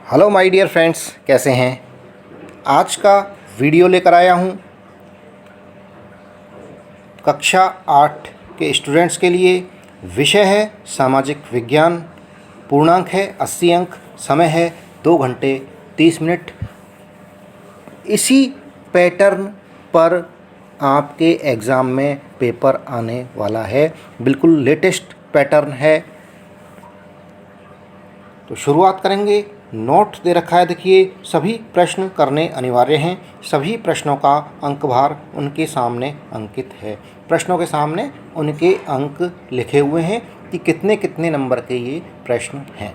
Hello my dear friends, कैसे हैं। आज का वीडियो लेकर आया हूं कक्षा 8 के स्टूडेंट्स के लिए। विषय है सामाजिक विज्ञान। पूर्णांक है 80 अंक। समय है 2 घंटे 30 मिनट। इसी पैटर्न पर आपके एग्ज़ाम में पेपर आने वाला है। बिल्कुल लेटेस्ट पैटर्न है। तो शुरुआत करेंगे। नोट दे रखा है, देखिए। सभी प्रश्न करने अनिवार्य हैं। सभी प्रश्नों का अंकभार उनके सामने अंकित है। प्रश्नों के सामने उनके अंक लिखे हुए हैं कि कितने कितने नंबर के ये प्रश्न हैं।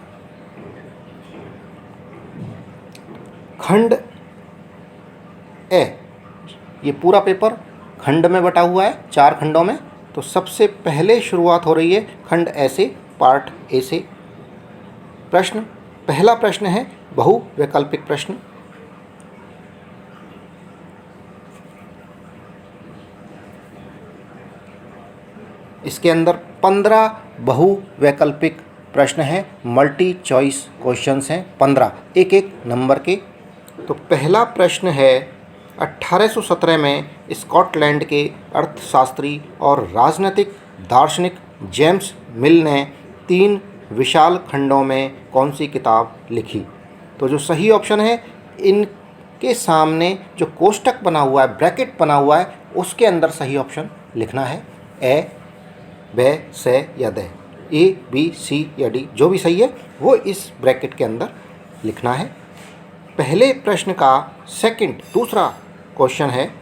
खंड ए, ये पूरा पेपर खंड में बटा हुआ है, 4 खंडों में। तो सबसे पहले शुरुआत हो रही है खंड ए से, पार्ट ए से। पहला प्रश्न है बहुवैकल्पिक प्रश्न। इसके अंदर 15 बहुवैकल्पिक प्रश्न हैं। मल्टी चॉइस क्वेश्चंस हैं 15, एक एक नंबर के। तो पहला प्रश्न है, 1817 में स्कॉटलैंड के अर्थशास्त्री और राजनीतिक दार्शनिक जेम्स मिल ने 3 विशाल खंडों में कौन सी किताब लिखी। तो जो सही ऑप्शन है, इनके सामने जो कोष्टक बना हुआ है, ब्रैकेट बना हुआ है, उसके अंदर सही ऑप्शन लिखना है। ए, ब, से या द, ए, बी, सी या डी, जो भी सही है वो इस ब्रैकेट के अंदर लिखना है। पहले प्रश्न का दूसरा क्वेश्चन है,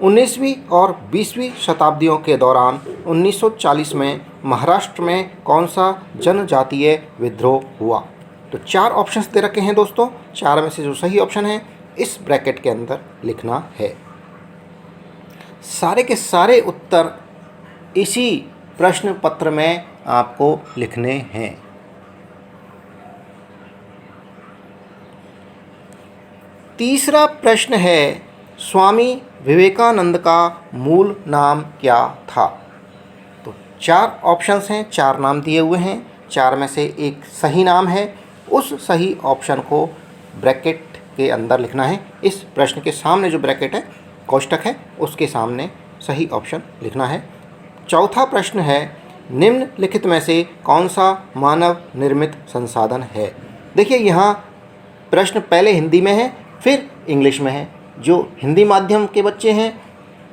19वीं और 20वीं शताब्दियों के दौरान 1940 में महाराष्ट्र में कौन सा जनजातीय विद्रोह हुआ। तो 4 ऑप्शंस दे रखे हैं दोस्तों। 4 में से जो सही ऑप्शन है इस ब्रैकेट के अंदर लिखना है। सारे के सारे उत्तर इसी प्रश्न पत्र में आपको लिखने हैं। तीसरा प्रश्न है, स्वामी विवेकानंद का मूल नाम क्या था। तो 4 ऑप्शंस हैं, 4 नाम दिए हुए हैं। 4 में से एक सही नाम है। उस सही ऑप्शन को ब्रैकेट के अंदर लिखना है। इस प्रश्न के सामने जो ब्रैकेट है, कोष्टक है, उसके सामने सही ऑप्शन लिखना है। चौथा प्रश्न है, निम्नलिखित में से कौन सा मानव निर्मित संसाधन है। देखिए, यहाँ प्रश्न पहले हिंदी में है, फिर इंग्लिश में है। जो हिंदी माध्यम के बच्चे हैं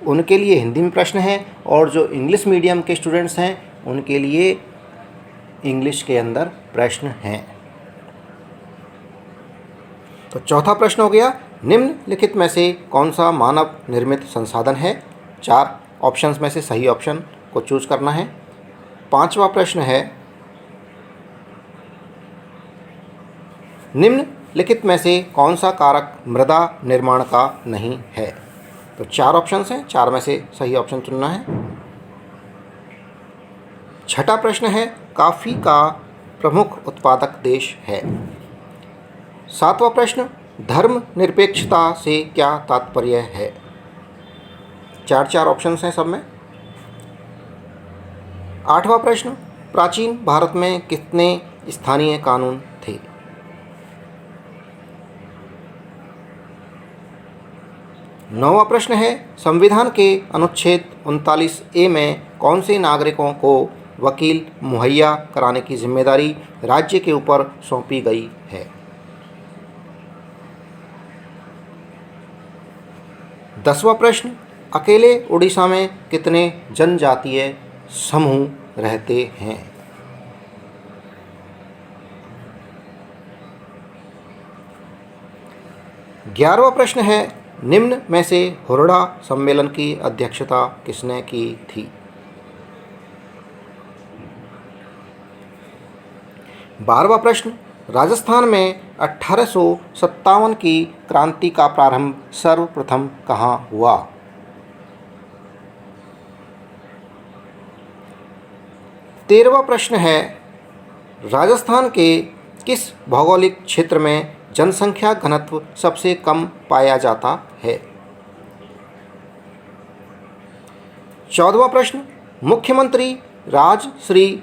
उनके लिए हिंदी में प्रश्न है, और जो इंग्लिश मीडियम के स्टूडेंट्स हैं उनके लिए इंग्लिश के अंदर प्रश्न हैं। तो चौथा प्रश्न हो गया, निम्नलिखित में से कौन सा मानव निर्मित संसाधन है। 4 ऑप्शंस में से सही ऑप्शन को चूज करना है। 5वां प्रश्न है, निम्नलिखित में से कौन सा कारक मृदा निर्माण का नहीं है। तो 4 ऑप्शंस हैं, 4 में से सही ऑप्शन चुनना है। 6ठा प्रश्न है, कॉफ़ी का प्रमुख उत्पादक देश है। 7वां प्रश्न, धर्मनिरपेक्षता से क्या तात्पर्य है। 4 ऑप्शंस हैं सब में। 8वां प्रश्न, प्राचीन भारत में कितने स्थानीय कानून थे। 9वां प्रश्न है, संविधान के अनुच्छेद 39A में कौन से नागरिकों को वकील मुहैया कराने की जिम्मेदारी राज्य के ऊपर सौंपी गई है। 10वां प्रश्न, अकेले उड़ीसा में कितने जनजातीय समूह रहते हैं। 11वां प्रश्न है, निम्न में से हुरडा सम्मेलन की अध्यक्षता किसने की थी। 12वां प्रश्न, राजस्थान में 1857 की क्रांति का प्रारंभ सर्वप्रथम कहाँ हुआ। 13वां प्रश्न है, राजस्थान के किस भौगोलिक क्षेत्र में जनसंख्या घनत्व सबसे कम पाया जाता है। 14वां प्रश्न, मुख्यमंत्री राजश्री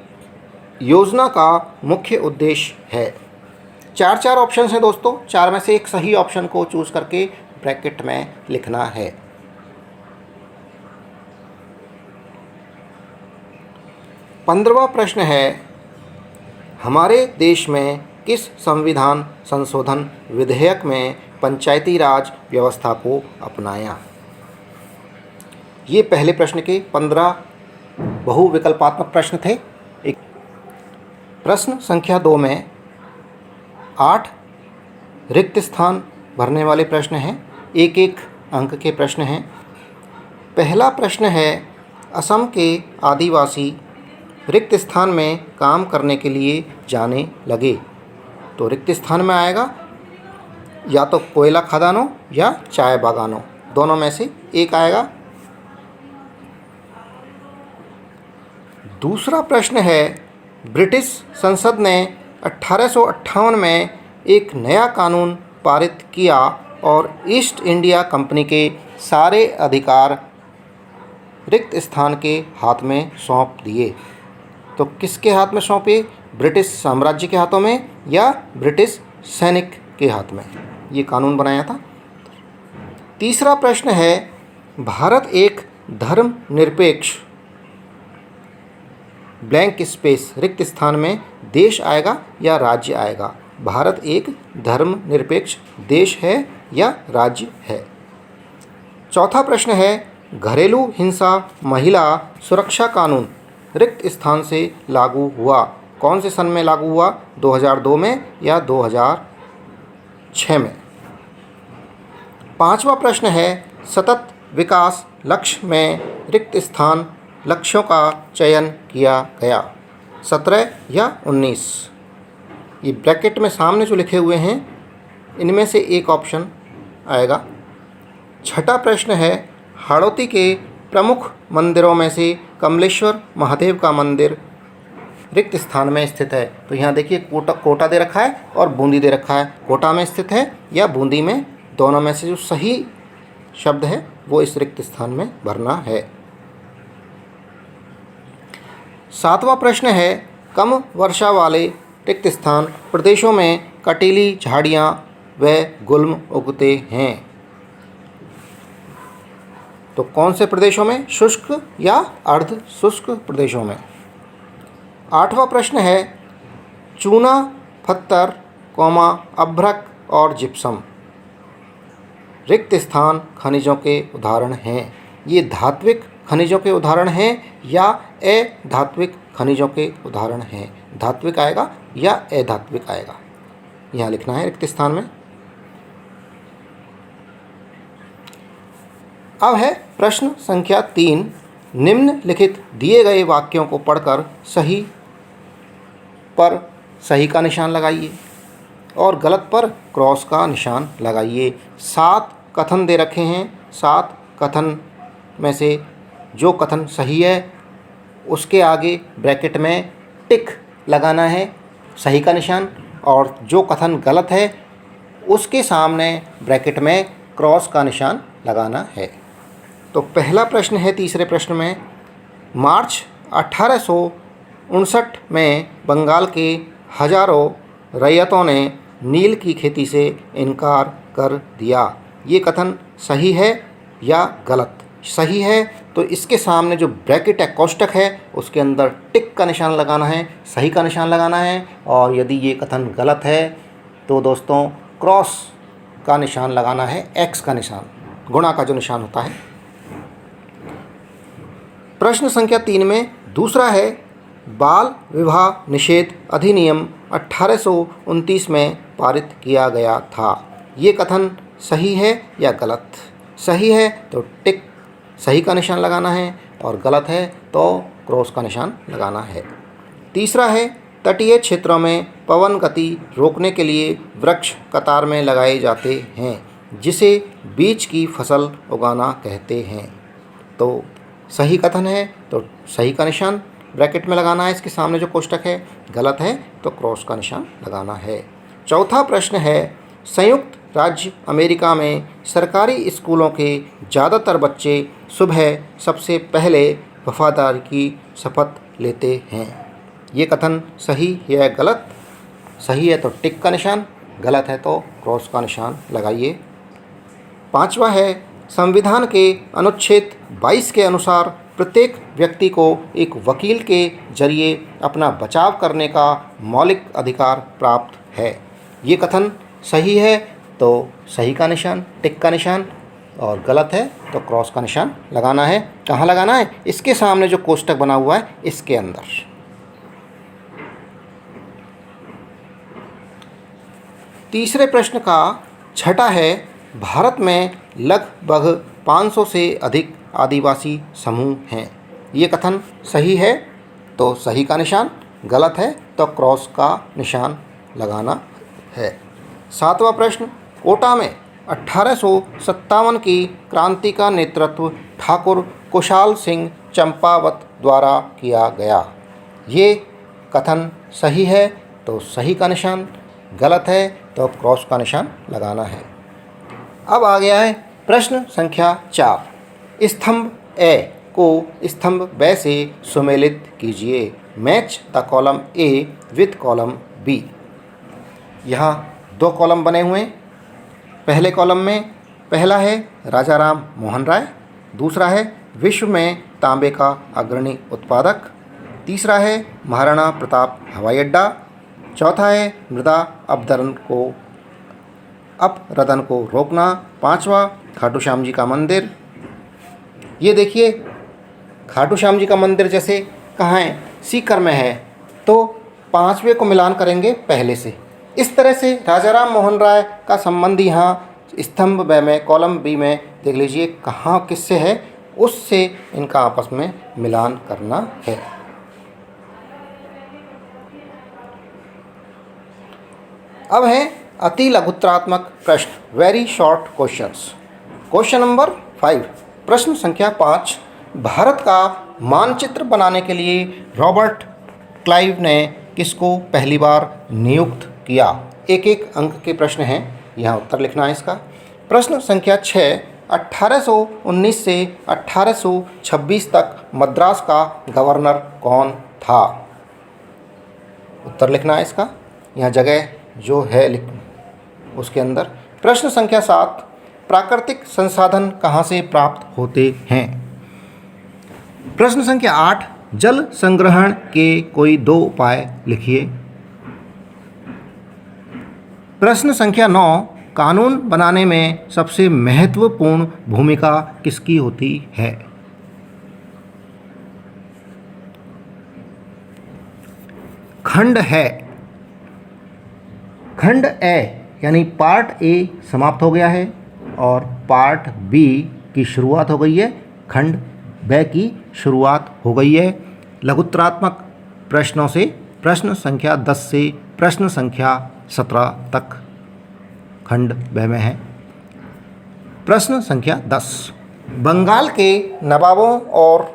योजना का मुख्य उद्देश्य है। चार चार ऑप्शन हैं दोस्तों, चार में से एक सही ऑप्शन को चूज करके ब्रैकेट में लिखना है। 15वां प्रश्न है, हमारे देश में किस संविधान संशोधन विधेयक में पंचायती राज व्यवस्था को अपनाया? ये पहले प्रश्न के 15 बहुविकल्पात्मक प्रश्न थे। एक प्रश्न संख्या 2 में 8 रिक्त स्थान भरने वाले प्रश्न हैं, एक एक अंक के प्रश्न हैं। पहला प्रश्न है, असम के आदिवासी रिक्त स्थान में काम करने के लिए जाने लगे। तो रिक्त स्थान में आएगा या तो कोयला खदानों या चाय बागानों, दोनों में से एक आएगा। दूसरा प्रश्न है, ब्रिटिश संसद ने 1858 में एक नया कानून पारित किया और ईस्ट इंडिया कंपनी के सारे अधिकार रिक्त स्थान के हाथ में सौंप दिए। तो किसके हाथ में सौंपे? ब्रिटिश साम्राज्य के हाथों में या ब्रिटिश सैनिक के हाथ में ये कानून बनाया था। तीसरा प्रश्न है, भारत एक धर्मनिरपेक्ष ब्लैंक स्पेस रिक्त स्थान में देश आएगा या राज्य आएगा? भारत एक धर्मनिरपेक्ष देश है या राज्य है? चौथा प्रश्न है, घरेलू हिंसा महिला सुरक्षा कानून रिक्त स्थान से लागू हुआ, कौन से सन में लागू हुआ? 2002 में या 2006 में? पांचवा प्रश्न है, सतत विकास लक्ष्य में रिक्त स्थान लक्ष्यों का चयन किया गया, 17 या 19? ये ब्रैकेट में सामने जो लिखे हुए हैं इनमें से एक ऑप्शन आएगा। छठा प्रश्न है, हाड़ौती के प्रमुख मंदिरों में से कमलेश्वर महादेव का मंदिर रिक्त स्थान में स्थित है। तो यहाँ देखिए कोटा दे रखा है और बूंदी दे रखा है, कोटा में स्थित है या बूंदी में, दोनों में से जो सही शब्द है वो इस रिक्त स्थान में भरना है। सातवां प्रश्न है, कम वर्षा वाले रिक्त स्थान प्रदेशों में कटीली झाड़ियाँ व गुल्म उगते हैं। तो कौन से प्रदेशों में? शुष्क या अर्ध शुष्क प्रदेशों में। आठवां प्रश्न है, चूना, पत्थर, अभ्रक और जिप्सम रिक्त स्थान खनिजों के उदाहरण हैं। ये धात्विक खनिजों के उदाहरण हैं या अधात्विक खनिजों के उदाहरण हैं? धात्विक आएगा या अधात्विक आएगा, यहाँ लिखना है रिक्त स्थान में। अब है प्रश्न संख्या 3, निम्नलिखित दिए गए वाक्यों को पढ़कर सही पर सही का निशान लगाइए और गलत पर क्रॉस का निशान लगाइए। 7 कथन दे रखे हैं, 7 कथन में से जो कथन सही है उसके आगे ब्रैकेट में टिक लगाना है, सही का निशान, और जो कथन गलत है उसके सामने ब्रैकेट में क्रॉस का निशान लगाना है। तो पहला प्रश्न है, तीसरे प्रश्न में, मार्च 1859 में बंगाल के हजारों रैयतों ने नील की खेती से इनकार कर दिया। ये कथन सही है या गलत? सही है तो इसके सामने जो ब्रैकेट है, कोष्टक है, उसके अंदर टिक का निशान लगाना है, सही का निशान लगाना है। और यदि ये कथन गलत है तो दोस्तों क्रॉस का निशान लगाना है, एक्स का निशान, गुणा का जो निशान होता है। प्रश्न संख्या 3 में दूसरा है, बाल विवाह निषेध अधिनियम 1829 में पारित किया गया था। ये कथन सही है या गलत? सही है तो टिक सही का निशान लगाना है और गलत है तो क्रॉस का निशान लगाना है। तीसरा है, तटीय क्षेत्रों में पवन गति रोकने के लिए वृक्ष कतार में लगाए जाते हैं, जिसे बीज की फसल उगाना कहते हैं। तो सही कथन है तो सही का निशान ब्रैकेट में लगाना है, इसके सामने जो कोष्टक है। गलत है तो क्रॉस का निशान लगाना है। चौथा प्रश्न है, संयुक्त राज्य अमेरिका में सरकारी स्कूलों के ज़्यादातर बच्चे सुबह सबसे पहले वफादारी की शपथ लेते हैं। ये कथन सही या गलत? सही है तो टिक का निशान, गलत है तो क्रॉस का निशान लगाइए। पांचवा है, संविधान के अनुच्छेद 22 के अनुसार प्रत्येक व्यक्ति को एक वकील के जरिए अपना बचाव करने का मौलिक अधिकार प्राप्त है। ये कथन सही है तो सही का निशान, टिक का निशान, और गलत है तो क्रॉस का निशान लगाना है। कहाँ लगाना है? इसके सामने जो कोष्टक बना हुआ है इसके अंदर। तीसरे प्रश्न का छठा है, भारत में लगभग 500 से अधिक आदिवासी समूह हैं। ये कथन सही है तो सही का निशान, गलत है तो क्रॉस का निशान लगाना है। सातवां प्रश्न, कोटा में 1857 की क्रांति का नेतृत्व ठाकुर कुशाल सिंह चंपावत द्वारा किया गया। ये कथन सही है तो सही का निशान, गलत है तो क्रॉस का निशान लगाना है। अब आ गया है प्रश्न संख्या 4। स्तंभ ए को स्तंभ ब से सुमेलित कीजिए। Match the column A with column B. यहाँ 2 कॉलम बने हुए हैं। पहले कॉलम में पहला है राजा राम मोहन राय, दूसरा है विश्व में तांबे का अग्रणी उत्पादक, तीसरा है महाराणा प्रताप हवाई अड्डा, चौथा है मृदा अपरदन को रोकना, पांचवा खाटू श्याम जी का मंदिर। ये देखिए खाटू श्याम जी का मंदिर जैसे कहाँ है? सीकर में है, तो पांचवे को मिलान करेंगे पहले से। इस तरह से राजा राम मोहन राय का संबंध यहाँ स्तंभ ब में कॉलम बी में देख लीजिए कहाँ किससे है, उससे इनका आपस में मिलान करना है। अब है अति लघुत्रात्मक प्रश्न, very short questions. Question number 5, प्रश्न संख्या 5। भारत का मानचित्र बनाने के लिए रॉबर्ट क्लाइव ने किसको पहली बार नियुक्त किया? एक एक अंक के प्रश्न हैं, यहाँ उत्तर लिखना है इसका। प्रश्न संख्या 6, 1819 से 1826 तक मद्रास का गवर्नर कौन था? उत्तर लिखना है इसका, यहाँ जगह जो है उसके अंदर। प्रश्न संख्या 7, प्राकृतिक संसाधन कहाँ से प्राप्त होते हैं? प्रश्न संख्या 8, जल संग्रहण के कोई 2 उपाय लिखिए। प्रश्न संख्या 9, कानून बनाने में सबसे महत्वपूर्ण भूमिका किसकी होती है? खंड है। खंड ए यानी पार्ट ए समाप्त हो गया है और पार्ट बी की शुरुआत हो गई है, खंड ब की शुरुआत हो गई है। लघुत्रात्मक प्रश्नों से प्रश्न संख्या 10 से प्रश्न संख्या 17 तक खंड ब में है। प्रश्न संख्या 10, बंगाल के नवाबों और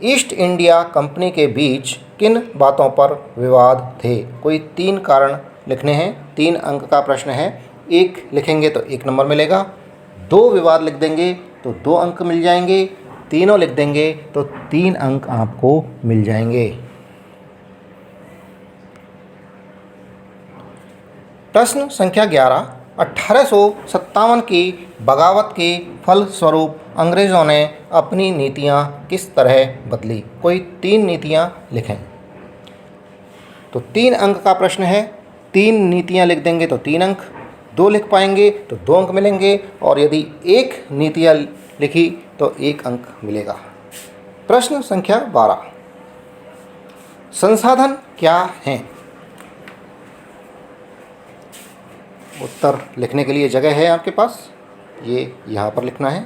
ईस्ट इंडिया कंपनी के बीच किन बातों पर विवाद थे? कोई 3 कारण लिखने हैं। 3 अंक का प्रश्न है। 1 लिखेंगे तो 1 नंबर मिलेगा, 2 विवाद लिख देंगे तो 2 अंक मिल जाएंगे, तीनों लिख देंगे तो 3 अंक आपको मिल जाएंगे। प्रश्न संख्या 11, 1857 की बगावत के फलस्वरूप अंग्रेज़ों ने अपनी नीतियां किस तरह बदली? कोई 3 नीतियां लिखें। तो 3 अंक का प्रश्न है। 3 नीतियां लिख देंगे तो 3 अंक, 2 लिख पाएंगे तो 2 अंक मिलेंगे, और यदि 1 नीतियां लिखी तो 1 अंक मिलेगा। प्रश्न संख्या 12, संसाधन क्या हैं? उत्तर लिखने के लिए जगह है आपके पास, ये यहाँ पर लिखना है।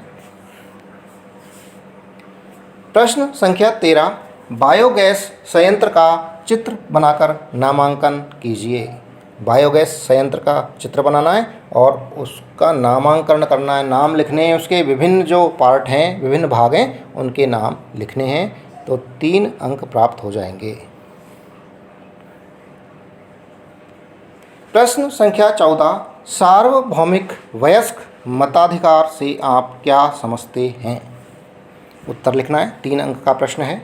प्रश्न संख्या 13, बायोगैस संयंत्र का चित्र बनाकर नामांकन कीजिए। बायोगैस संयंत्र का चित्र बनाना है और उसका नामांकन करना है, नाम लिखने हैं, उसके विभिन्न जो पार्ट हैं, विभिन्न भाग हैं, उनके नाम लिखने हैं, तो 3 अंक प्राप्त हो जाएंगे। प्रश्न संख्या 14, सार्वभौमिक वयस्क मताधिकार से आप क्या समझते हैं? उत्तर लिखना है, 3 अंक का प्रश्न है।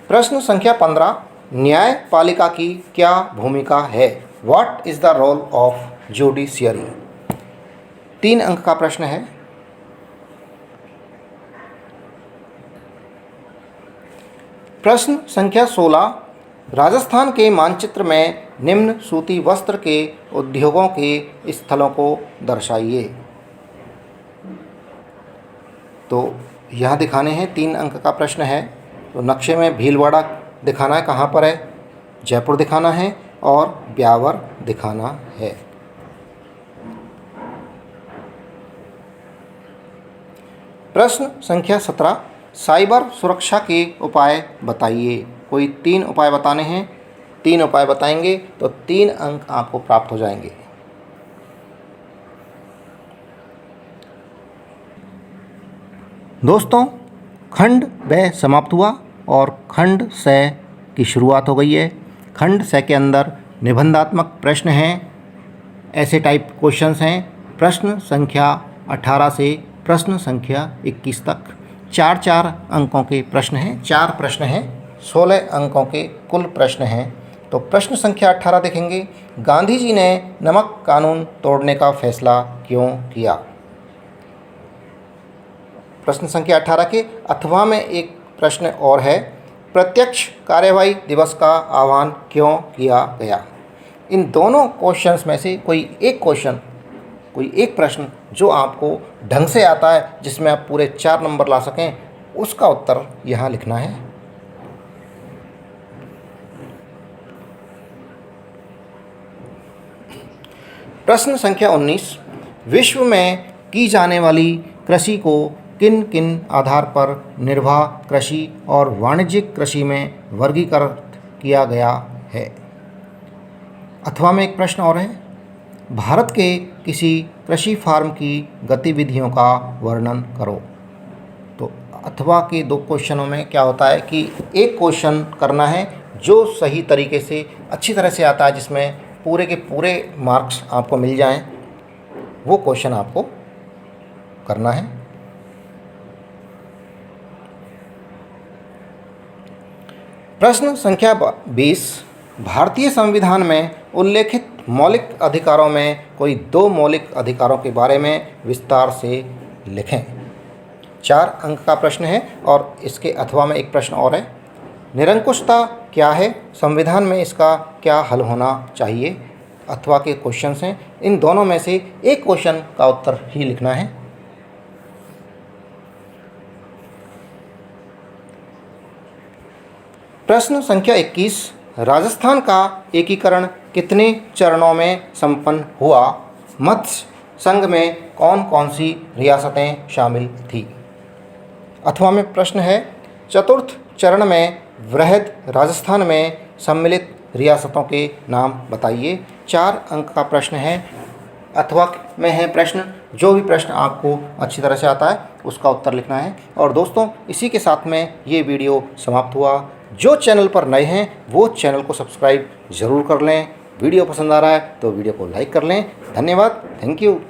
प्रश्न संख्या 15, न्यायपालिका की क्या भूमिका है? What is the role of judiciary? 3 अंक का प्रश्न है। प्रश्न संख्या 16, राजस्थान के मानचित्र में निम्न सूती वस्त्र के उद्योगों के स्थलों को दर्शाइए। तो यहाँ दिखाने हैं, 3 अंक का प्रश्न है। तो नक्शे में भीलवाड़ा दिखाना है, कहाँ पर है? जयपुर दिखाना है और ब्यावर दिखाना है। प्रश्न संख्या 17, साइबर सुरक्षा के उपाय बताइए। कोई 3 उपाय बताने हैं, 3 उपाय बताएंगे तो 3 अंक आपको प्राप्त हो जाएंगे। दोस्तों, खंड ब समाप्त हुआ और खंड स की शुरुआत हो गई है। खंड स के अंदर निबंधात्मक प्रश्न हैं, ऐसे टाइप क्वेश्चंस हैं। प्रश्न संख्या 18 से प्रश्न संख्या 21 तक 4-4 अंकों के प्रश्न हैं। 4 प्रश्न हैं, 16 अंकों के कुल प्रश्न हैं। तो प्रश्न संख्या 18 देखेंगे, गांधी जी ने नमक कानून तोड़ने का फैसला क्यों किया? प्रश्न संख्या 18 के अथवा में एक प्रश्न और है, प्रत्यक्ष कार्यवाही दिवस का आह्वान क्यों किया गया? इन दोनों क्वेश्चंस में से कोई एक क्वेश्चन, कोई एक प्रश्न जो आपको ढंग से आता है, जिसमें आप पूरे 4 नंबर ला सकें, उसका उत्तर यहाँ लिखना है। प्रश्न संख्या 19, विश्व में की जाने वाली कृषि को किन किन आधार पर निर्वाह कृषि और वाणिज्यिक कृषि में वर्गीकृत किया गया है? अथवा में एक प्रश्न और है, भारत के किसी कृषि फार्म की गतिविधियों का वर्णन करो। तो अथवा के 2 क्वेश्चनों में क्या होता है कि एक क्वेश्चन करना है जो सही तरीके से अच्छी तरह से आता है, जिसमें पूरे के पूरे मार्क्स आपको मिल जाएं, वो क्वेश्चन आपको करना है। प्रश्न संख्या 20, भारतीय संविधान में उल्लेखित मौलिक अधिकारों में कोई 2 मौलिक अधिकारों के बारे में विस्तार से लिखें। 4 अंक का प्रश्न है और इसके अथवा में एक प्रश्न और है, निरंकुशता क्या है? संविधान में इसका क्या हल होना चाहिए? अथवा के क्वेश्चंस हैं। इन दोनों में से एक क्वेश्चन का उत्तर ही लिखना है। प्रश्न संख्या 21, राजस्थान का एकीकरण कितने चरणों में संपन्न हुआ? मत्स्य संघ में कौन कौन सी रियासतें शामिल थी? अथवा में प्रश्न है, चतुर्थ चरण में वृहद राजस्थान में सम्मिलित रियासतों के नाम बताइए। 4 अंक का प्रश्न है। अथवा में है प्रश्न, जो भी प्रश्न आपको अच्छी तरह से आता है उसका उत्तर लिखना है। और दोस्तों, इसी के साथ में ये वीडियो समाप्त हुआ। जो चैनल पर नए हैं वो चैनल को सब्सक्राइब ज़रूर कर लें। वीडियो पसंद आ रहा है तो वीडियो को लाइक कर लें। धन्यवाद, थैंक यू।